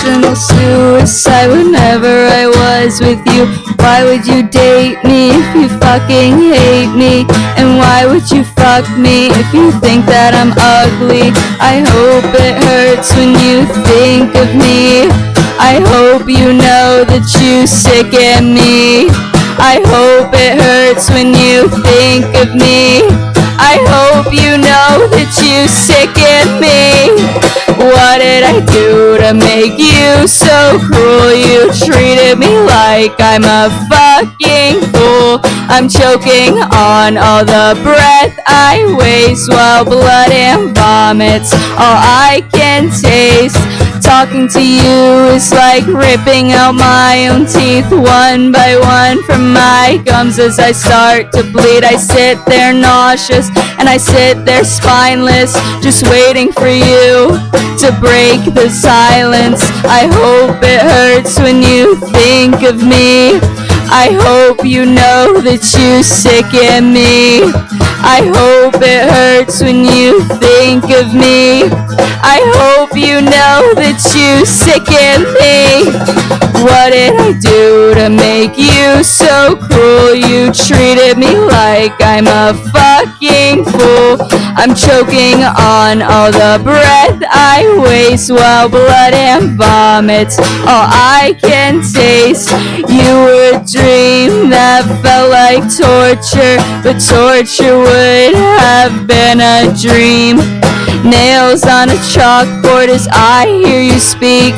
emotional suicide whenever I was with you. Why would you date me if you fucking hate me? And why would you fuck me if you think that I'm ugly? I hope it hurts when you think of me. I hope you know that you sicken me. I hope it hurts when you think of me. I hope you know that you sicken me. What did I do to make you so cruel? You treated me like I'm a fucking fool. I'm choking on all the breath I waste, while blood and vomit's all I can taste. Talking to you is like ripping out my own teeth one by one from my gums. As I start to bleed, I sit there nauseous and I sit there spineless, just waiting for you to break the silence. I hope it hurts when you think of me. I hope you know that you sicken me. I hope it hurts when you think of me. I hope you know that you sicken me. What did I do to make you so cruel? You treated me like I'm a fucking fool. I'm choking on all the breath I waste, while blood and vomit's all I can taste. You were a dream that felt like torture, but torture would have been a dream. Nails on a chalkboard as I hear you speak,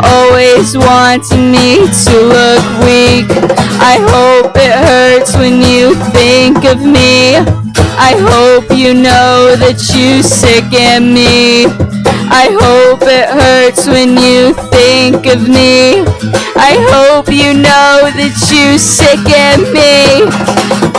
always wanting me to look weak. I hope it hurts when you think of me. I hope you know that you sicken me. I hope it hurts when you think of me. I hope you know that you sicken me.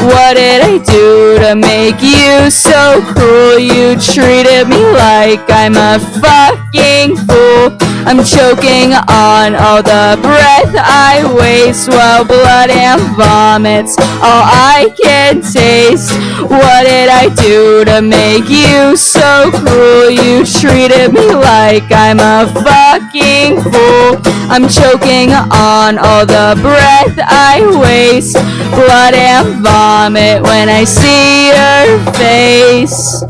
What did I do to make you so cruel? You treated me like I'm a fucking fool. I'm choking on all the breath I waste, while blood and vomit's all I can taste. What did I do to make you so cruel? You treated me like I'm a fucking fool. I'm choking on all the breath I waste, blood and vomit when I see your face.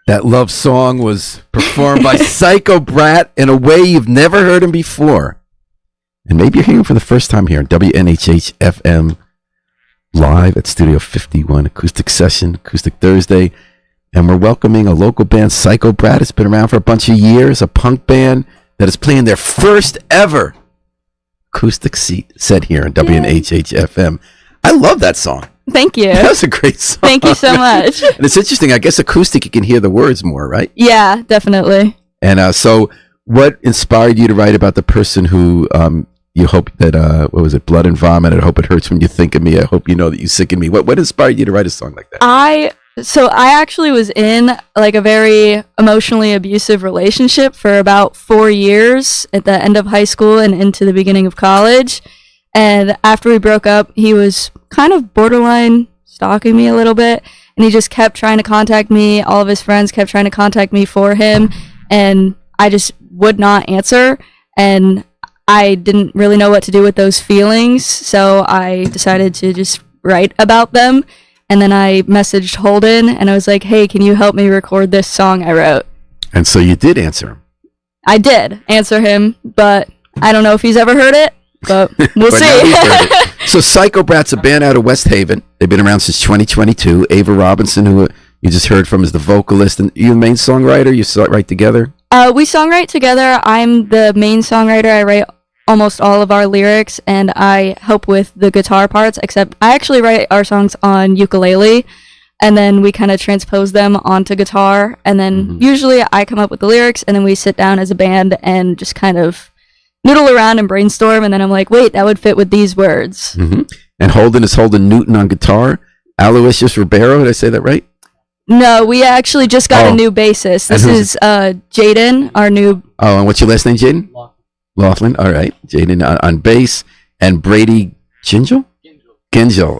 That love song was performed by Psycho Brat in a way you've never heard him before. And maybe you're hearing him for the first time here on WNHH FM, live at Studio 51, Acoustic Session, Acoustic Thursday. And we're welcoming a local band, Psycho Brat. It's been around for a bunch of years, a punk band that is playing their first ever acoustic set here on WNHH FM. I love that song. Thank you. That was a great song. Thank you so much. And it's interesting. I guess acoustic, you can hear the words more, right? Yeah, definitely. And so what inspired you to write about the person who you hope that, what was it, blood and vomit? I hope it hurts when you think of me. I hope you know that you sicken me. What inspired you to write a song like that? I actually was in like a very emotionally abusive relationship for about 4 years at the end of high school and into the beginning of college. And after we broke up, he was kind of borderline stalking me a little bit. And he just kept trying to contact me. All of his friends kept trying to contact me for him. And I just would not answer. And I didn't really know what to do with those feelings. So I decided to just write about them. And then I messaged Holden and I was like, hey, can you help me record this song I wrote? And so you did answer him. I did answer him, but I don't know if he's ever heard it. But we'll see. So Psycho Brat's a band out of West Haven. They've been around since 2022. Ava Robinson, who you just heard from, is the vocalist. And you the main songwriter? You write together? We songwrite together. I'm the main songwriter. I write almost all of our lyrics, and I help with the guitar parts, except I actually write our songs on ukulele, and then we kind of transpose them onto guitar. And then usually I come up with the lyrics, and then we sit down as a band and just kind of noodle around and brainstorm, and then I'm like, wait, that would fit with these words. And Holden is Holden Newton on guitar. Aloysius Ribeiro, did I say that right? No, we actually just got a new bassist. This is Jaden, our new... Oh, and what's your last name, Jaden? Laughlin. All right. Jaden on bass, and Brady Gingell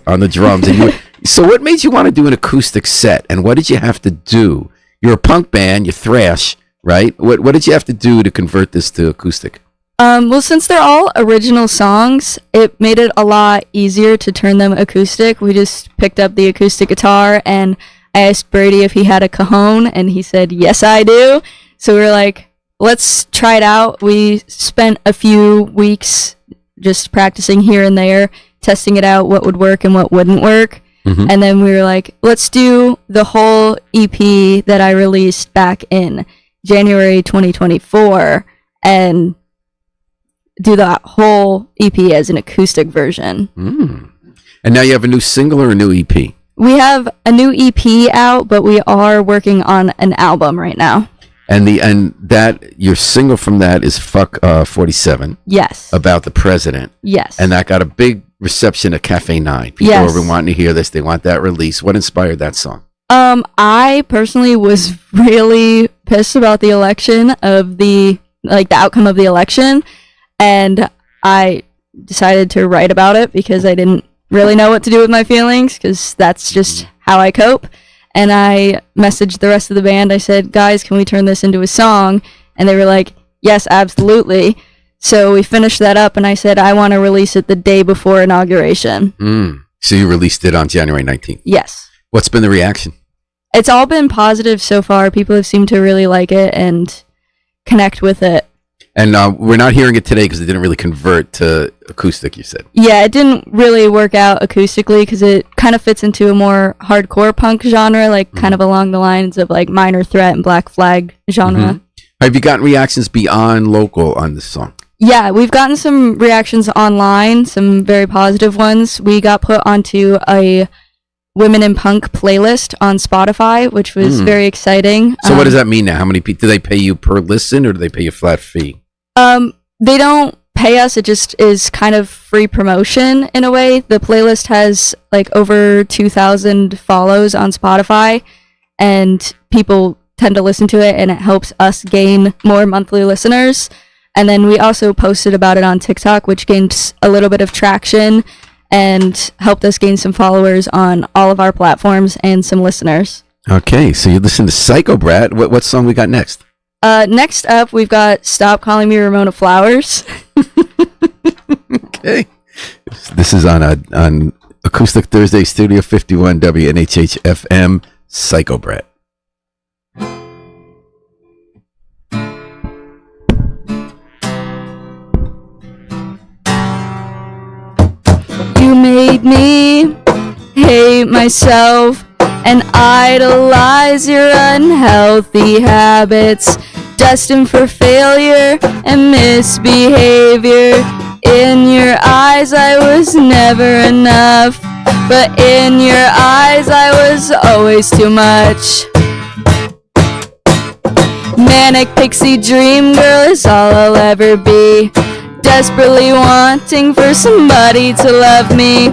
on the drums. And so what made you want to do an acoustic set, and what did you have to do you're a punk band, you thrash, right? What did you have to do to convert this to acoustic? Well, since they're all original songs, it made it a lot easier to turn them acoustic. We just picked up the acoustic guitar, and I asked Brady if he had a cajon, and he said, yes, I do. So we were like, let's try it out. We spent a few weeks just practicing here and there, testing it out, what would work and what wouldn't work. Mm-hmm. And then we were like, let's do the whole EP that I released back in January 2024 and do that whole EP as an acoustic version. And now you have a new single or a new EP? We have a new EP out, but we are working on an album right now. And that your single from that is Fuck 47. Yes. About the president. Yes. And that got a big reception at Cafe 9. People have been wanting to hear this. They want that release. What inspired that song? I personally was really pissed about the election of the outcome of the election. And I decided to write about it because I didn't really know what to do with my feelings, because that's just how I cope. And I messaged the rest of the band. I said, guys, can we turn this into a song? And they were like, yes, absolutely. So we finished that up, and I said, I want to release it the day before inauguration. So you released it on January 19th? Yes. What's been the reaction? It's all been positive so far. People have seemed to really like it and connect with it. And we're not hearing it today because it didn't really convert to acoustic, you said. Yeah, it didn't really work out acoustically because it kind of fits into a more hardcore punk genre, like kind of along the lines of like Minor Threat and Black Flag genre. Have you gotten reactions beyond local on this song? Yeah, we've gotten some reactions online, some very positive ones. We got put onto a Women in Punk playlist on Spotify, which was very exciting. So what does that mean now? How many people, do they pay you per listen or do they pay you a flat fee? They don't pay us. It just is kind of free promotion in a way. The playlist has like over 2,000 follows on Spotify, and people tend to listen to it, and it helps us gain more monthly listeners. And then we also posted about it on TikTok, which gained a little bit of traction and helped us gain some followers on all of our platforms and some listeners. Okay, so you listen to Psycho Brat. What song we got next? Next up, we've got Stop Calling Me Ramona Flowers. Okay. This is on Acoustic Thursday, Studio 51, WNHH FM, Psycho Brat. You made me hate myself and idolize your unhealthy habits, destined for failure and misbehavior. In your eyes I was never enough, but in your eyes I was always too much. Manic pixie dream girl is all I'll ever be, desperately wanting for somebody to love me.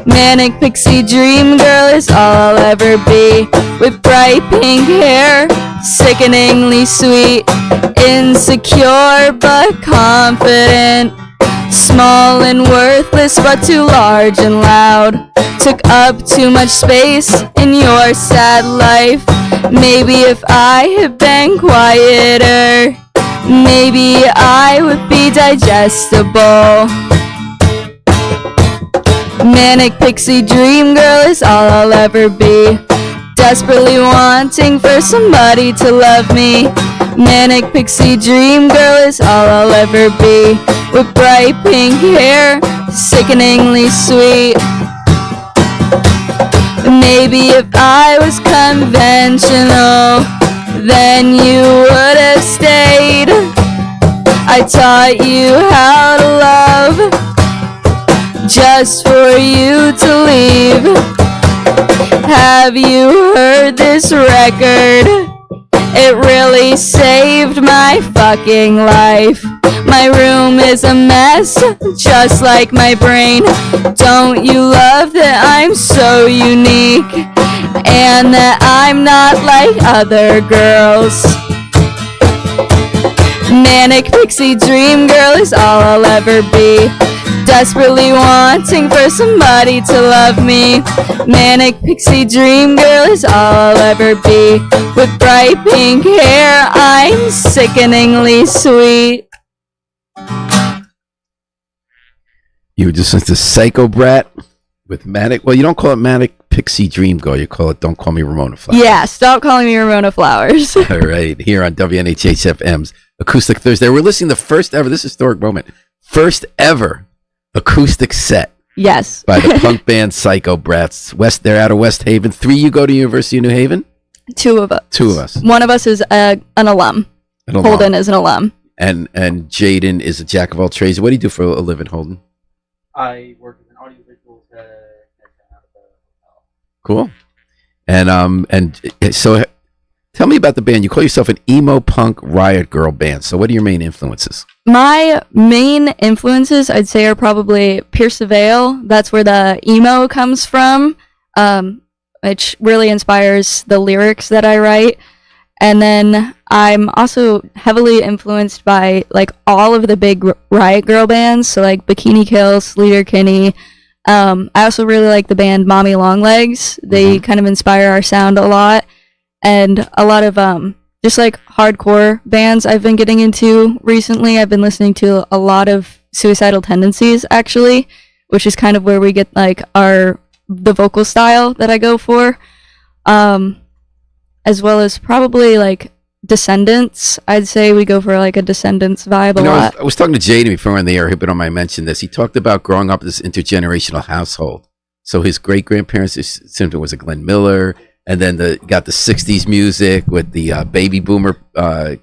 Manic pixie dream girl is all I'll ever be, with bright pink hair, sickeningly sweet, insecure but confident, small and worthless but too large and loud, took up too much space in your sad life. Maybe if I had been quieter, maybe I would be digestible. Manic pixie dream girl is all I'll ever be, desperately wanting for somebody to love me. Manic pixie dream girl is all I'll ever be, with bright pink hair, sickeningly sweet. Maybe if I was conventional, then you would have stayed. I taught you how to love, just for you to leave. Have you heard this record? It really saved my fucking life. My room is a mess, just like my brain. Don't you love that I'm so unique, and that I'm not like other girls? Manic pixie dream girl is all I'll ever be, desperately wanting for somebody to love me. Manic pixie dream girl is all I'll ever be. With bright pink hair, I'm sickeningly sweet. You were just listening to Psycho Brat with Manic. Well, you don't call it Manic Pixie Dream Girl. You call it Don't Call Me Ramona Flowers. Yeah, stop calling me Ramona Flowers. All right, here on WNHHFM's Acoustic Thursday. We're listening to the first ever, this historic moment, first ever acoustic set. Yes. By the punk band Psycho Brats. They're out of West Haven. 3, you go to University of New Haven? 2 of us. 2 of us. One of us is an alum. Holden is an alum. And Jaden is a jack of all trades. What do you do for a living, Holden? I work as an audiovisual technician at the hotel. Cool. And so tell me about the band. You call yourself an emo punk riot girl band. So what are your main influences? My main influences, I'd say, are probably Pierce the Veil. That's where the emo comes from, which really inspires the lyrics that I write. And then I'm also heavily influenced by like all of the big riot girl bands, so like Bikini Kill, Sleater Kinney. I also really like the band Mommy Longlegs. They kind of inspire our sound a lot, and a lot of just like hardcore bands I've been getting into recently. I've been listening to a lot of Suicidal Tendencies actually, which is kind of where we get like the vocal style that I go for. As well as probably like Descendants. I'd say we go for like a Descendants vibe a lot. I was talking to Jaden before we're on the air, but I mentioned this. He talked about growing up in this intergenerational household. So his great grandparents, was a Glenn Miller, and then got the '60s music with the baby boomer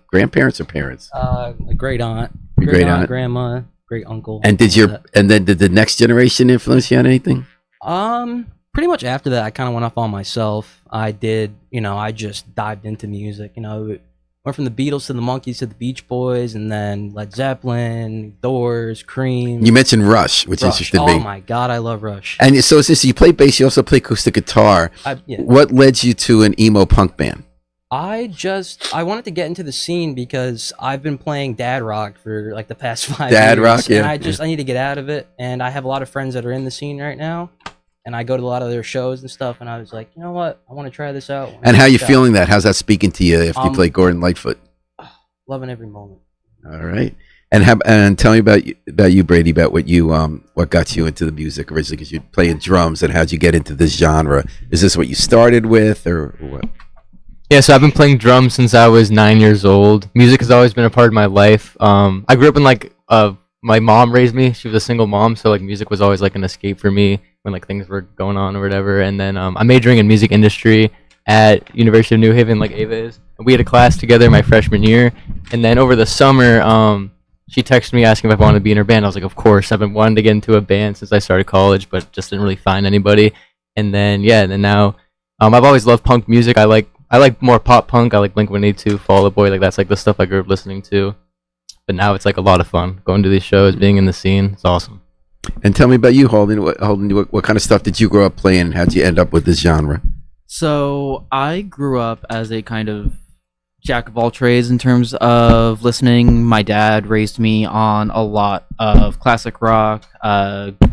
grandparents or parents. A great aunt, great aunt, grandma, great uncle. And did the next generation influence you on anything? Pretty much after that, I kind of went off on myself. I just dived into music. Went from the Beatles to the Monkees to the Beach Boys, and then Led Zeppelin, Doors, Cream. You mentioned Rush, which interested me. Oh my God, I love Rush. And so since you play bass, you also play acoustic guitar. Yeah. What led you to an emo punk band? I wanted to get into the scene because I've been playing dad rock for like the past 5 years. Dad rock, yeah. And I need to get out of it. And I have a lot of friends that are in the scene right now. And I go to a lot of their shows and stuff, and I was like, you know what? I want to try this out. And how you feeling that? How's that speaking to you after you play Gordon Lightfoot? Loving every moment. All right. And tell me about you, Brady, about what got you into the music originally, because you're playing drums, and how'd you get into this genre? Is this what you started with, or what? Yeah, so I've been playing drums since I was 9 years old. Music has always been a part of my life. I grew up in my mom raised me. She was a single mom, so like music was always like an escape for me when like things were going on or whatever. And then I'm majoring in music industry at University of New Haven, like Ava is. And we had a class together my freshman year, and then over the summer, she texted me asking if I wanted to be in her band. I was like, of course. I've been wanting to get into a band since I started college, but just didn't really find anybody. And then now I've always loved punk music. I like more pop punk. I like Blink-182, Fall Out Boy. Like that's like the stuff I grew up listening to. But now it's like a lot of fun going to these shows, being in the scene. It's awesome. And tell me about you, Holden. What kind of stuff did you grow up playing, and how'd you end up with this genre? So I grew up as a kind of jack of all trades in terms of listening. My dad raised me on a lot of classic rock, GNR,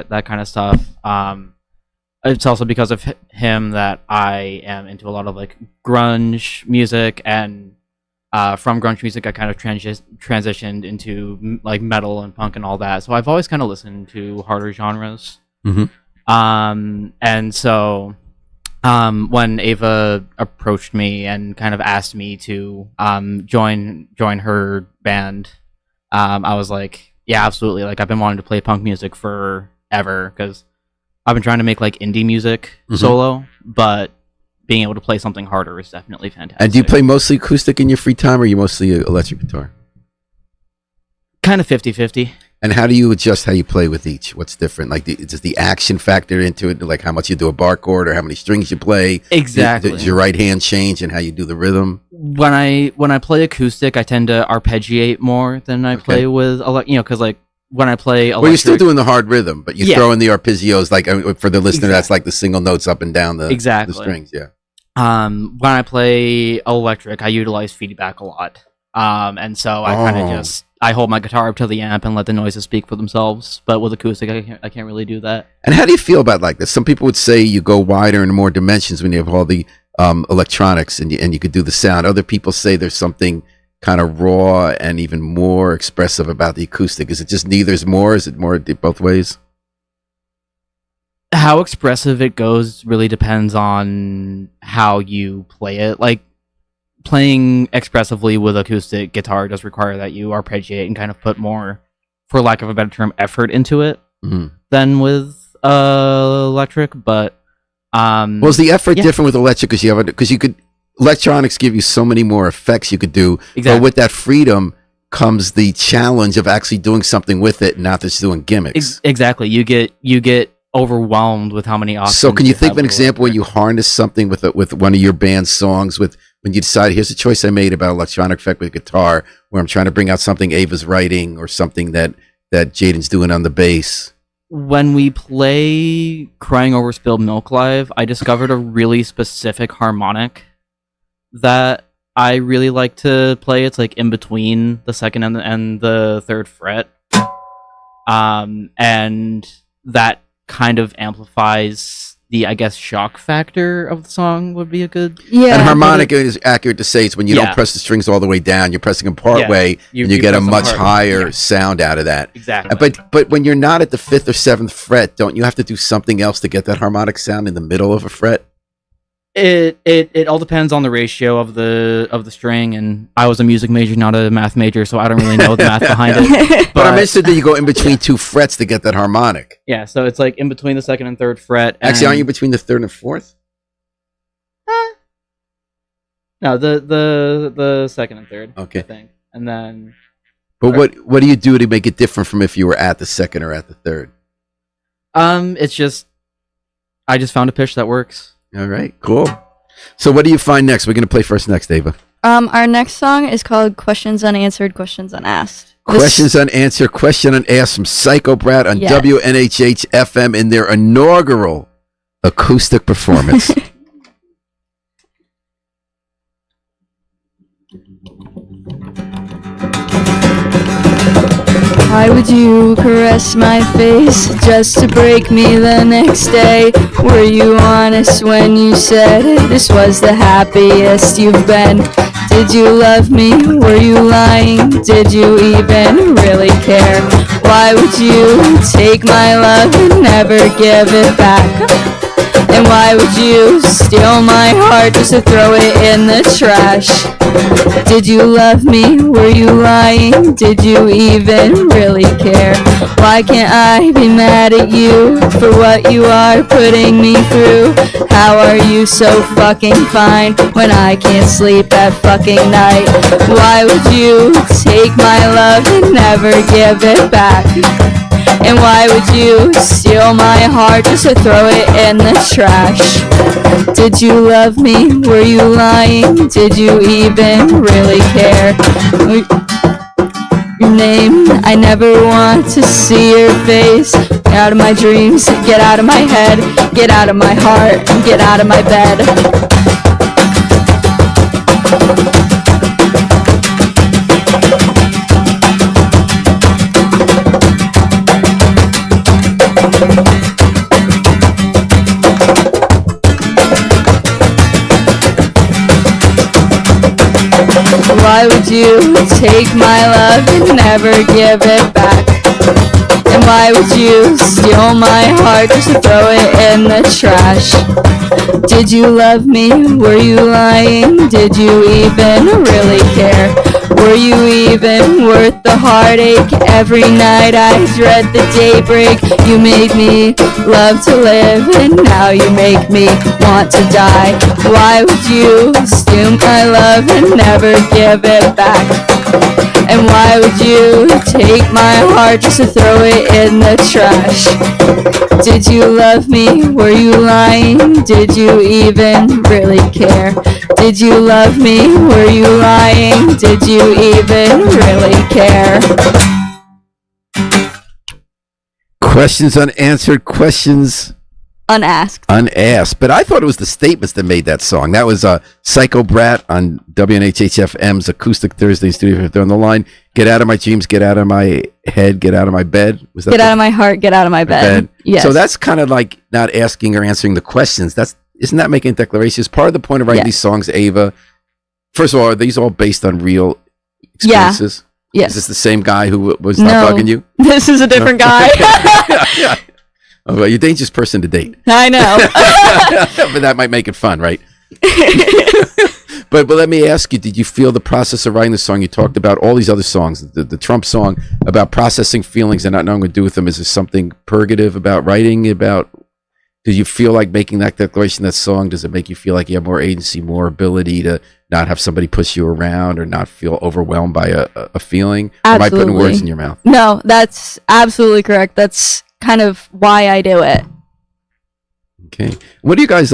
that kind of stuff. It's also because of him that I am into a lot of like grunge music, and from grunge music I kind of transitioned into like metal and punk and all that. So I've always kind of listened to harder genres. Mm-hmm. And so when Ava approached me and kind of asked me to join her band, I was like, yeah, absolutely. Like I've been wanting to play punk music forever because I've been trying to make like indie music solo, but being able to play something harder is definitely fantastic. And do you play mostly acoustic in your free time, or are you mostly electric guitar? Kind of 50-50. And how do you adjust how you play with each? What's different? Like, does the action factor into it? Like how much you do a bar chord, or how many strings you play? Exactly. Does your right hand change in how you do the rhythm? When I play acoustic, I tend to arpeggiate more than I play with, because like when I play electric... Well, you're still doing the hard rhythm, but you throw in the arpeggios, like for the listener, that's like the single notes up and down the strings, yeah. When I play electric, I utilize feedback a lot. And so I kind of just... I hold my guitar up to the amp and let the noises speak for themselves. But with acoustic, I can't really do that. And how do you feel about like this? Some people would say you go wider and more dimensions when you have all the electronics and you could do the sound. Other people say there's something kind of raw and even more expressive about the acoustic. Is it just neither's more? Is it more both ways? How expressive it goes really depends on how you play it. Like, playing expressively with acoustic guitar does require that you arpeggiate and kind of put more, for lack of a better term, effort into it than with electric. But well, is the effort different with electric because you could electronics give you so many more effects you could do. Exactly. But with that freedom comes the challenge of actually doing something with it, not just doing gimmicks. Exactly. You get overwhelmed with how many options. So can you think of an have with example where electric. you harness something with one of your band's songs when you decide, here's a choice I made about electronic effect with guitar, where I'm trying to bring out something Ava's writing or something that Jaden's doing on the bass? When we play Crying Over Spilled Milk live, I discovered a really specific harmonic that I really like to play. It's like in between the second and the third fret. And that kind of amplifies the, I guess, shock factor of the song would be a good... Yeah. And harmonic is accurate to say it's when you don't press the strings all the way down, you're pressing them part way, and you get a much higher sound out of that. Exactly. But when you're not at the 5th or 7th fret, don't you have to do something else to get that harmonic sound in the middle of a fret? It all depends on the ratio of the string, and I was a music major, not a math major, so I don't really know the math behind it. But I'm interested that you go in between two frets to get that harmonic. Yeah, so it's like in between the second and third fret. Actually, aren't you between the 3rd and 4th? No, the second and third. Okay. I think, and then. But what do you do to make it different from if you were at the 2nd or at the 3rd? It's just I just found a pitch that works. All right, cool. So what do you find next? We're going to play first next, Ava. Our next song is called Questions Unanswered, Questions Unasked. Questions Unanswered, Question Unasked from Psycho Brat on WNHH FM in their inaugural acoustic performance. Why would you caress my face just to break me the next day? Were you honest when you said this was the happiest you've been? Did you love me? Were you lying? Did you even really care? Why would you take my love and never give it back? And why would you steal my heart just to throw it in the trash? Did you love me? Were you lying? Did you even really care? Why can't I be mad at you for what you are putting me through? How are you so fucking fine when I can't sleep at fucking night? Why would you take my love and never give it back? And why would you steal my heart just to throw it in the trash? Did you love me? Were you lying? Did you even really care? Your name, I never want to see your face. Get out of my dreams, get out of my head, get out of my heart, get out of my bed. Why would you take my love and never give it back? And why would you steal my heart just to throw it in the trash? Did you love me? Were you lying? Did you even really care? Were you even worth the heartache? Every night I dread the daybreak. You made me love to live, and now you make me want to die. Why would you steal my love and never give it back? And why would you take my heart just to throw it in the trash? Did you love me? Were you lying? Did you even really care? Did you love me? Were you lying? Did you even really care? Questions Unanswered, Questions Unasked. Unasked. But I thought it was the statements that made that song. That was Psycho Brat on WNHHFM's Acoustic Thursday studio. If they're on the line, get out of my dreams, get out of my head, get out of my bed. Was that Get out of my heart, get out of my bed. Yes. So that's kind of like not asking or answering the questions. Isn't that making declarations? Part of the point of writing these songs, Ava. First of all, are these all based on real experiences? Yes. Is this the same guy who was not bugging you? This is a different guy. Yeah. Oh, well, you're a dangerous person to date. I know. But that might make it fun, right? But let me ask you, did you feel the process of writing the song? You talked about all these other songs, the Trump song, about processing feelings and not knowing what to do with them. Is there something purgative about writing? Did you feel like making that declaration, that song, does it make you feel like you have more agency, more ability to not have somebody push you around or not feel overwhelmed by a feeling? Absolutely. Or am I putting words in your mouth? No, that's absolutely correct. That's kind of why I do it. Okay. What do you guys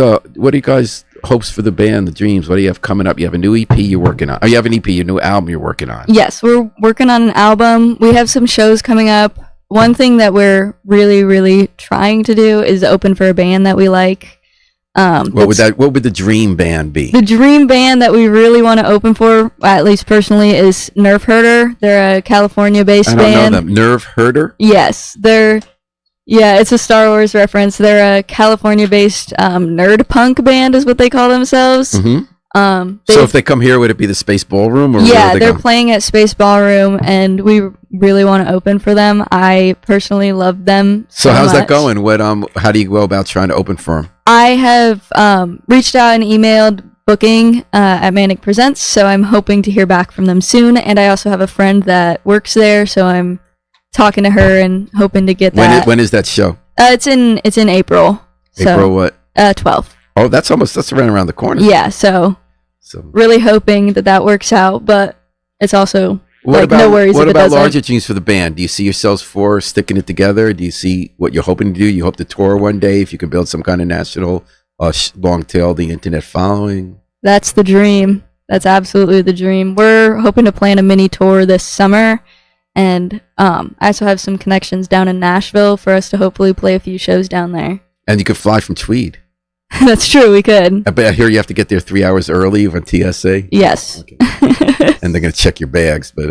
hopes for the band, the dreams? What do you have coming up? You have a new EP you're working on. Oh, you have an EP, a new album you're working on. Yes, we're working on an album. We have some shows coming up. One thing that we're really, really trying to do is open for a band that we like. What would the dream band be? The dream band that we really want to open for, at least personally, is Nerve Herder. They're a California-based band. I don't know them. Nerve Herder? Yes, it's a Star Wars reference. They're a California-based nerd punk band, is what they call themselves. Mm-hmm. So if they come here, would it be the Space Ballroom? Or they're playing at Space Ballroom, and we really want to open for them. I personally love them so how's much. that going? How do you go about trying to open for them? I have reached out and emailed booking at Manic Presents, so I'm hoping to hear back from them soon. And I also have a friend that works there, so I'm talking to her and hoping to get that. When is that show? It's in April. April what? 12th. Oh, that's around the corner. Yeah, so really hoping that works out, but it's also no worries if it doesn't. What about larger dreams for the band? Do you see yourselves sticking it together? Do you see what you're hoping to do? You hope to tour one day if you can build some kind of national long tail, the internet following? That's the dream. That's absolutely the dream. We're hoping to plan a mini tour this summer, and I also have some connections down in Nashville for us to hopefully play a few shows down there. And you could fly from Tweed. That's true, we could. I hear you have to get there 3 hours early on TSA. Yes. Okay. And they're going to check your bags. But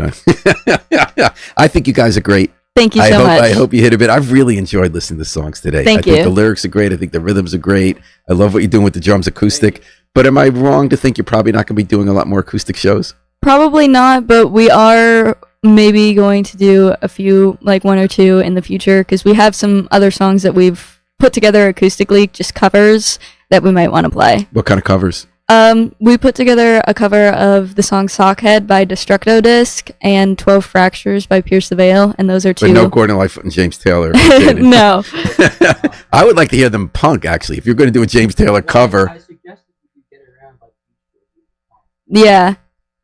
I think you guys are great. Thank you so much. I hope you hit a bit. I've really enjoyed listening to songs today. I think the lyrics are great. I think the rhythms are great. I love what you're doing with the drums acoustic. But am I wrong to think you're probably not going to be doing a lot more acoustic shows? Probably not, but we are maybe going to do a few, like 1 or 2 in the future, because we have some other songs that we've put together acoustically, just covers that we might want to play. What kind of covers? We put together a cover of the song Sockhead by Destructo Disc and 12 Fractures by Pierce the Veil, and those are 2. But no Gordon Lightfoot and James Taylor. No. I would like to hear them punk, actually. If you're going to do a James Taylor cover. I suggested you could get around by Yeah.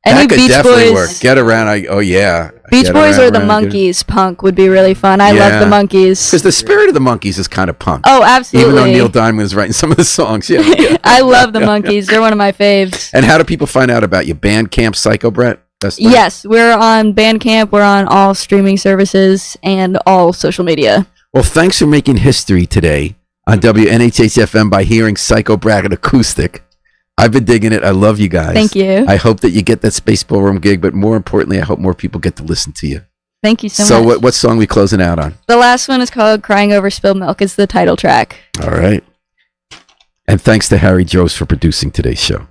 That could definitely work. Get around. Yeah. Beach Boys or the Monkees punk would be really fun. I love the Monkees. Because the spirit of the Monkees is kind of punk. Oh, absolutely. Even though Neil Diamond is writing some of the songs. Yeah. I love the Monkees. They're one of my faves. And how do people find out about you? Bandcamp, Psycho Brat? Yes, we're on Bandcamp. We're on all streaming services and all social media. Well, thanks for making history today on WNHHFM by hearing Psycho Brat and Acoustic. I've been digging it. I love you guys. Thank you. I hope that you get that Space Ballroom gig, but more importantly, I hope more people get to listen to you. Thank you so much. So what song are we closing out on? The last one is called Crying Over Spilled Milk. It's the title track. All right. And thanks to Harry Joes for producing today's show.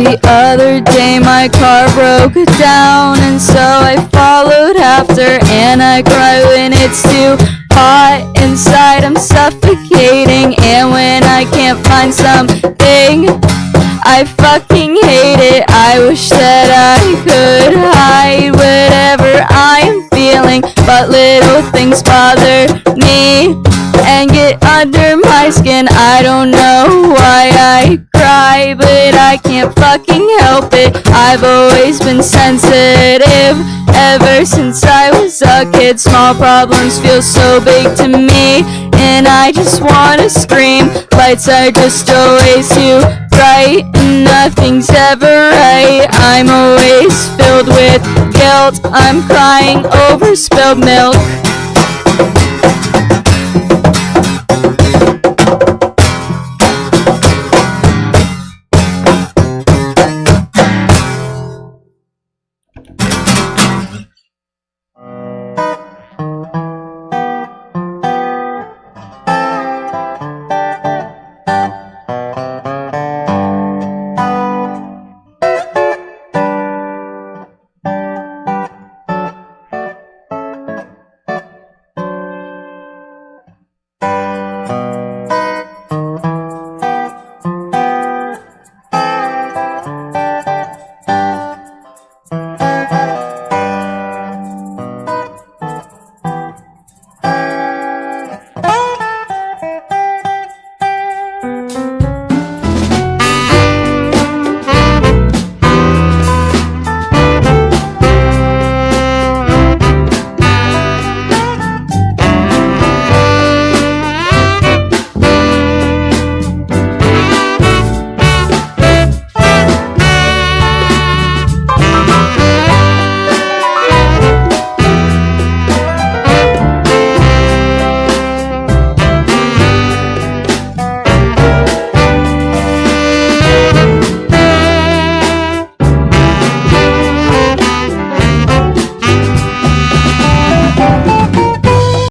The other day my car broke down, and so I followed after, and I cry when it's too hot inside. I'm suffocating, and when I can't find something, I fucking hate it. I wish that I could hide whatever I am feeling, but little things bother me and get under my skin. I don't know why I cry, but I can't fucking help it. I've always been sensitive ever since I was a kid. Small problems feel so big to me, and I just wanna scream. Lights are just always too bright, and nothing's ever right. I'm always filled with guilt. I'm crying over spilled milk.